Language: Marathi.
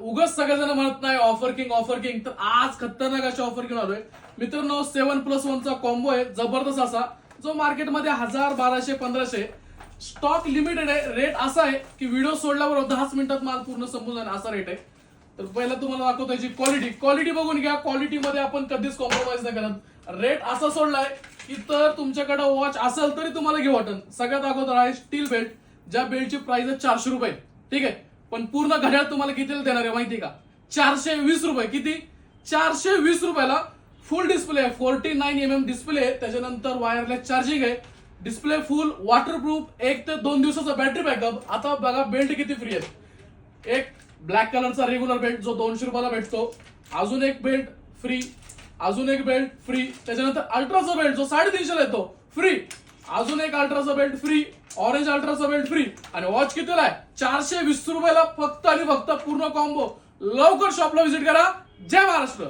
उगाच सगळेजण म्हणत नाही ऑफर किंग, तर आज खतरनाक अशा ऑफर घेऊन आलोय मित्रांनो. 7+1चा कॉम्बो आहे जबरदस्त असा, जो मार्केटमध्ये 1000, 1200, 1500 स्टॉक लिमिटेड आहे. रेट असा आहे की व्हिडिओ सोडल्यावर 10 मिनिटात माल पूर्ण संपून जाईल असा रेट आहे. तर पहिला तुम्हाला दाखवतो याची क्वालिटी बघून घ्या. क्वालिटीमध्ये आपण कधीच कॉम्प्रोमाइज नाही करत. रेट असा सोडलाय की तर तुमच्याकडे वॉच असेल तरी तुम्हाला घेऊ वाटन. सगळ्यात अगोदर आहे स्टील बेल्ट, ज्या बेल्टची प्राइस आहे 400 रुपये. ठीक आहे, पण पूर्ण घड्याळ तुम्हाला कितीला देणार आहे माहिती का? 420 रुपये. किती? 420 रुपयाला फुल डिस्प्ले आहे, 49mm डिस्प्ले आहे. त्याच्यानंतर वायरलेस चार्जिंग आहे, डिस्प्ले फुल वॉटरप्रूफ, 1 ते 2 दिवसाचा बॅटरी बॅकअप. आता बघा बेल्ट किती फ्री आहे. एक ब्लॅक कलरचा रेग्युलर बेल्ट जो 200 रुपयाला भेटतो, अजून एक बेल्ट फ्री, अजून एक बेल्ट फ्री. त्याच्यानंतर अल्ट्राचा बेल्ट जो 350 येतो फ्री, अजून एक अल्ट्राचा बेल्ट फ्री, ऑरेंज अल्ट्राचा बेल्ट फ्री. आणि वॉच कितीला आहे? 420 रुपयाला फक्त आणि फक्त पूर्ण कॉम्बो. लवकर शॉपला व्हिजिट करा. जय महाराष्ट्र.